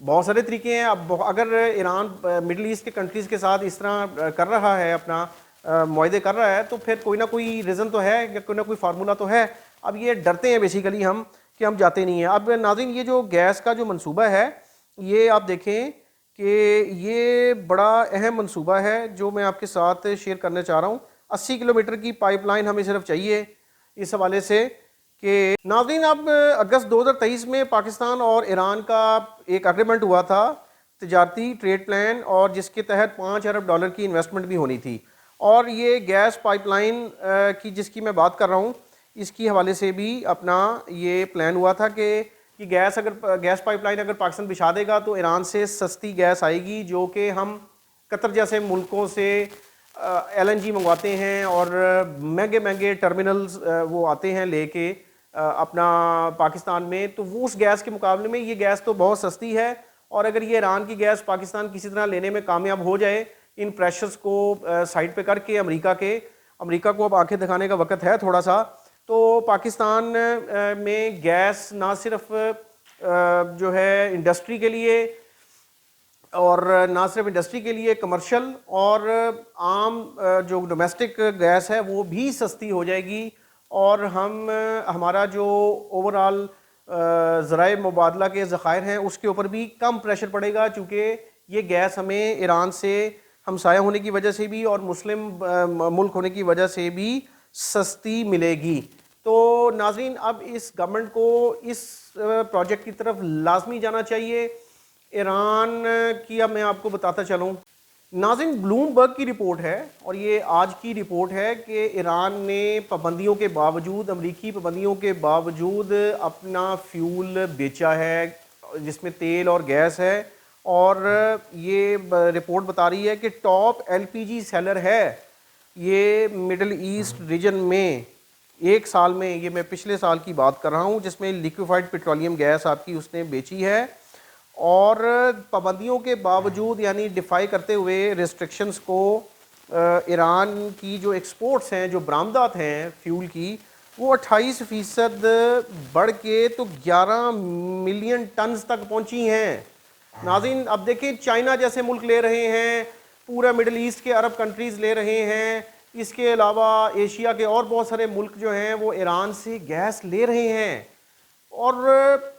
بہت سارے طریقے ہیں. اب اگر ایران مڈل ایسٹ کے کنٹریز کے ساتھ اس طرح کر رہا ہے، اپنا معاہدے کر رہا ہے، تو پھر کوئی نہ کوئی ریزن تو ہے، یا کوئی نہ کوئی فارمولا تو ہے. اب یہ ڈرتے ہیں بیسیکلی ہم کہ ہم جاتے نہیں ہیں. اب ناظرین، یہ جو گیس کا جو منصوبہ ہے، یہ آپ دیکھیں کہ یہ بڑا اہم منصوبہ ہے جو میں آپ کے ساتھ شیئر کرنا چاہ رہا ہوں. 80 کلومیٹر کی پائپ لائن ہمیں صرف چاہیے اس حوالے سے کہ ناظرین، اب اگست 2023 میں پاکستان اور ایران کا ایک اگریمنٹ ہوا تھا، تجارتی ٹریڈ پلان، اور جس کے تحت $5 ارب کی انویسٹمنٹ بھی ہونی تھی. اور یہ گیس پائپ لائن کی جس کی میں بات کر رہا ہوں، اس کی حوالے سے بھی اپنا یہ پلان ہوا تھا کہ گیس پائپ لائن اگر پاکستان بچھا دے گا تو ایران سے سستی گیس آئے گی، جو کہ ہم قطر جیسے ملکوں سے ایل این جی منگواتے ہیں، اور مہنگے مہنگے ٹرمینلز وہ آتے ہیں لے کے اپنا پاکستان میں. تو وہ اس گیس کے مقابلے میں یہ گیس تو بہت سستی ہے. اور اگر یہ ایران کی گیس پاکستان کسی طرح لینے میں کامیاب ہو جائے، ان پریشرز کو سائڈ پہ کر کے امریکہ کو اب آنکھیں دکھانے کا وقت ہے تھوڑا سا، تو پاکستان میں گیس نہ صرف جو ہے انڈسٹری کے لیے، اور نہ صرف انڈسٹری کے لیے، کمرشل اور عام جو ڈومیسٹک گیس ہے وہ بھی سستی ہو جائے گی. اور ہمارا جو اوور آل ذرائع مبادلہ کے ذخائر ہیں اس کے اوپر بھی کم پریشر پڑے گا، چونکہ یہ گیس ہمیں ایران سے ہمسایہ ہونے کی وجہ سے بھی اور مسلم ملک ہونے کی وجہ سے بھی سستی ملے گی. تو ناظرین، اب اس گورنمنٹ کو اس پروجیکٹ کی طرف لازمی جانا چاہیے. ایران کی اب میں آپ کو بتاتا چلوں ناظرین، بلوم برگ کی رپورٹ ہے، اور یہ آج کی رپورٹ ہے، کہ ایران نے پابندیوں کے باوجود، امریکی پابندیوں کے باوجود اپنا فیول بیچا ہے، جس میں تیل اور گیس ہے. اور یہ رپورٹ بتا رہی ہے کہ ٹاپ ایل پی جی سیلر ہے یہ مڈل ایسٹ ریجن میں ایک سال میں. یہ میں پچھلے سال کی بات کر رہا ہوں، جس میں لیکویفائڈ پیٹرولیم گیس آپ کی اس نے بیچی ہے. اور پابندیوں کے باوجود، یعنی ڈیفائی کرتے ہوئے ریسٹرکشنز کو، ایران کی جو ایکسپورٹس ہیں، جو برآمدات ہیں فیول کی، وہ 28% بڑھ کے تو 11 ملین ٹنز تک پہنچی ہیں. ناظرین، اب دیکھیں چائنا جیسے ملک لے رہے ہیں، پورا مڈل ایسٹ کے عرب کنٹریز لے رہے ہیں، اس کے علاوہ ایشیا کے اور بہت سارے ملک جو ہیں وہ ایران سے گیس لے رہے ہیں. اور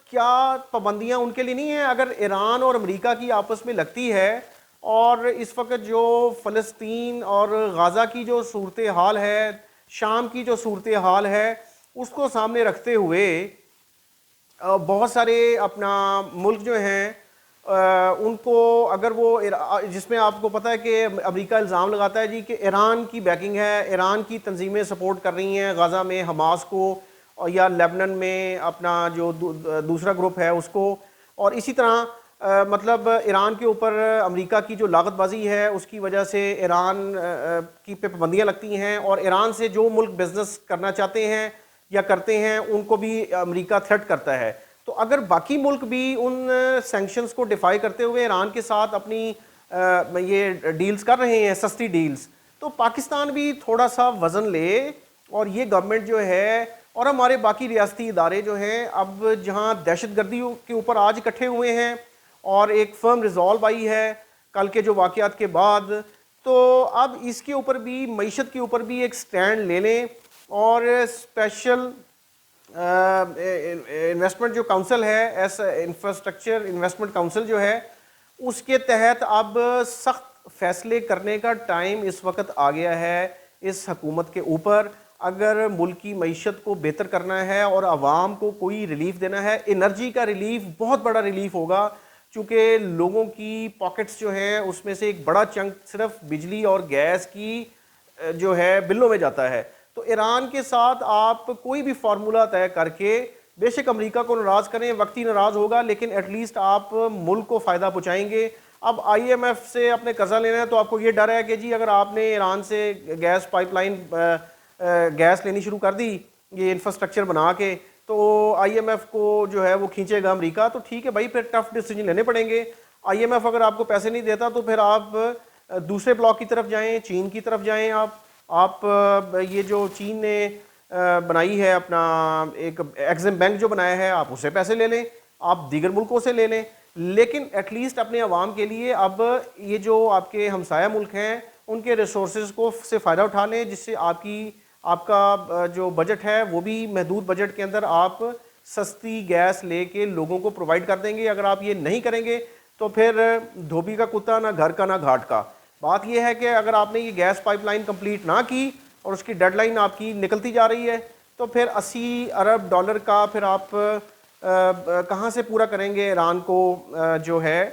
کیا پابندیاں ان کے لیے نہیں ہیں؟ اگر ایران اور امریکہ کی آپس میں لگتی ہے، اور اس وقت جو فلسطین اور غزہ کی جو صورتحال ہے، شام کی جو صورتحال ہے، اس کو سامنے رکھتے ہوئے بہت سارے اپنا ملک جو ہیں ان کو، اگر وہ جس میں آپ کو پتہ ہے کہ امریکہ الزام لگاتا ہے جی کہ ایران کی بیکنگ ہے، ایران کی تنظیمیں سپورٹ کر رہی ہیں غزہ میں حماس کو، یا لیبنن میں اپنا جو دوسرا گروپ ہے اس کو. اور اسی طرح مطلب ایران کے اوپر امریکہ کی جو لاگت بازی ہے اس کی وجہ سے ایران کی پہ پابندیاں لگتی ہیں، اور ایران سے جو ملک بزنس کرنا چاہتے ہیں یا کرتے ہیں ان کو بھی امریکہ تھریٹ کرتا ہے. تو اگر باقی ملک بھی ان سینکشنز کو ڈیفائی کرتے ہوئے ایران کے ساتھ اپنی یہ ڈیلز کر رہے ہیں، سستی ڈیلز، تو پاکستان بھی تھوڑا سا وزن لے. اور یہ گورنمنٹ جو ہے اور ہمارے باقی ریاستی ادارے جو ہیں، اب جہاں دہشت گردی کے اوپر آج اکٹھے ہوئے ہیں اور ایک فرم ریزالو آئی ہے کل کے جو واقعات کے بعد، تو اب اس کے اوپر بھی، معیشت کے اوپر بھی ایک سٹینڈ لے لیں. اور اسپیشل انویسٹمنٹ جو کونسل ہے، ایسا انفراسٹرکچر انویسٹمنٹ کونسل جو ہے، اس کے تحت اب سخت فیصلے کرنے کا ٹائم اس وقت آ گیا ہے اس حکومت کے اوپر. اگر ملک کی معیشت کو بہتر کرنا ہے اور عوام کو کوئی ریلیف دینا ہے، انرجی کا ریلیف بہت بڑا ریلیف ہوگا، چونکہ لوگوں کی پاکٹس جو ہیں اس میں سے ایک بڑا چنک صرف بجلی اور گیس کی جو ہے بلوں میں جاتا ہے. تو ایران کے ساتھ آپ کوئی بھی فارمولہ طے کر کے، بے شک امریکہ کو ناراض کریں، وقتی ناراض ہوگا، لیکن ایٹ لیسٹ آپ ملک کو فائدہ پہنچائیں گے. اب آئی ایم ایف سے اپنے قرضہ لینا ہے تو آپ کو یہ ڈر ہے کہ جی اگر آپ نے ایران سے گیس پائپ لائن گیس لینی شروع کر دی یہ انفراسٹرکچر بنا کے، تو آئی ایم ایف کو جو ہے وہ کھینچے گا امریکہ. تو ٹھیک ہے بھائی، پھر ٹف ڈیسیجن لینے پڑیں گے. آئی ایم ایف اگر آپ کو پیسے نہیں دیتا تو پھر آپ دوسرے بلاک کی طرف جائیں، چین کی طرف جائیں. آپ یہ جو چین نے بنائی ہے اپنا ایک ایگزم بینک جو بنایا ہے، آپ اسے پیسے لے لیں، آپ دیگر ملکوں سے لے لیں. لیکن ایٹ لیسٹ اپنے عوام کے لیے اب یہ جو آپ کے ہمسایہ ملک ہیں ان کے ریسورسز کو سے فائدہ اٹھا لیں، جس سے آپ کا جو بجٹ ہے وہ بھی محدود بجٹ کے اندر آپ سستی گیس لے کے لوگوں کو پرووائڈ کر دیں گے۔ اگر آپ یہ نہیں کریں گے تو پھر دھوبی کا کتا نہ گھر کا نہ گھاٹ کا۔ بات یہ ہے کہ اگر آپ نے یہ گیس پائپ لائن کمپلیٹ نہ کی اور اس کی ڈیڈ لائن آپ کی نکلتی جا رہی ہے تو پھر 80 ارب ڈالر کا پھر آپ کہاں سے پورا کریں گے ایران کو؟ جو ہے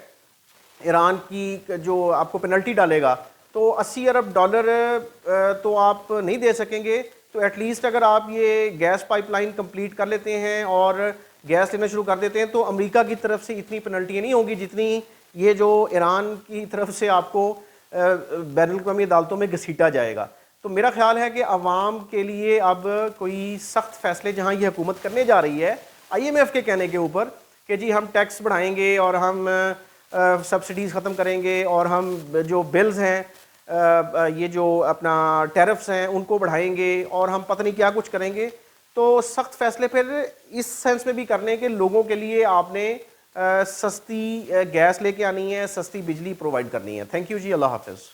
ایران کی جو آپ کو پینلٹی ڈالے گا تو 80 ارب ڈالر تو آپ نہیں دے سکیں گے۔ تو ایٹ لیسٹ اگر آپ یہ گیس پائپ لائن کمپلیٹ کر لیتے ہیں اور گیس لینا شروع کر دیتے ہیں تو امریکہ کی طرف سے اتنی پینلٹیاں نہیں ہوں گی جتنی یہ جو ایران کی طرف سے آپ کو بین الاقوامی عدالتوں میں گھسیٹا جائے گا۔ تو میرا خیال ہے کہ عوام کے لیے اب کوئی سخت فیصلے جہاں یہ حکومت کرنے جا رہی ہے IMF کے کہنے کے اوپر کہ جی ہم ٹیکس بڑھائیں گے اور ہم سبسڈیز ختم کریں گے اور ہم جو بلز ہیں یہ جو اپنا ٹیرفس ہیں ان کو بڑھائیں گے اور ہم پتہ نہیں کیا کچھ کریں گے، تو سخت فیصلے پھر اس سینس میں بھی کرنے کہ لوگوں کے لیے آپ نے سستی گیس لے کے آنی ہے، سستی بجلی پرووائڈ کرنی ہے۔ تھینک یو جی، اللہ حافظ۔